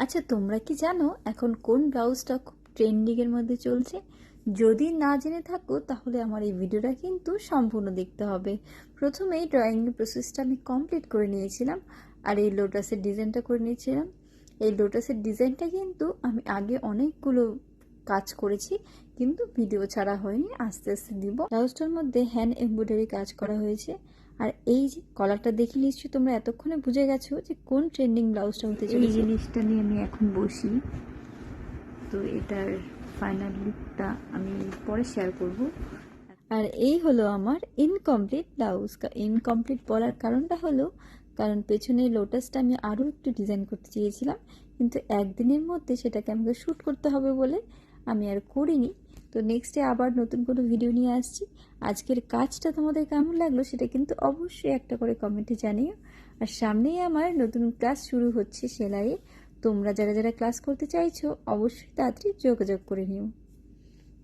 আচ্ছা, তোমরা কি জানো এখন কোন ব্লাউজটা খুব ট্রেন্ডিং এর মধ্যে চলছে? যদি না জেনে থাকো তাহলে আমার এই ভিডিওটা কিন্তু সম্পূর্ণ দেখতে হবে। প্রথমেই ড্রয়িং এর প্রসেসটা আমি কমপ্লিট করে নিয়েছিলাম, আর এই লোটাসের ডিজাইনটা করে নিয়েছিলাম। এই লোটাসের ডিজাইনটা কিন্তু আমি আগে অনেকগুলো কাজ করেছি, কিন্তু ভিডিও ছাড়া হয়নি, আস্তে আস্তে দিব। ব্লাউজটার মধ্যে হ্যান্ড এমব্রয়ডারি কাজ করা হয়েছে। আর এই যে কলারটা দেখে নিশ্চয়ই তোমরা এতক্ষণে বুঝে গেছো যে কোন ট্রেন্ডিং ব্লাউজটা হতে চলেছে। এই জিনিসটা নিয়ে আমি এখন বসি, তো এটার ফাইনাল লুকটা আমি পরে শেয়ার করব। আর এই হলো আমার ইনকমপ্লিট ব্লাউজ। ইনকমপ্লিট বলার কারণটা হলো কারণ পেছনের লোটাসটা আমি আরও একটু ডিজাইন করতে চেয়েছিলাম, কিন্তু একদিনের মধ্যে সেটাকে আমাকে শ্যুট করতে হবে বলে আমি আর করিনি। তো নেক্সটে আবার নতুন কোনো ভিডিও নিয়ে আসছি। আজকের কাজটা তোমাদের কেমন লাগলো সেটা কিন্তু অবশ্যই একটা করে কমেন্টে জানিও। আর সামনেই আমার নতুন ক্লাস শুরু হচ্ছে সেলাইয়ে। তোমরা যারা যারা ক্লাস করতে চাইছো অবশ্যই তাড়াতাড়ি যোগাযোগ করে নিও।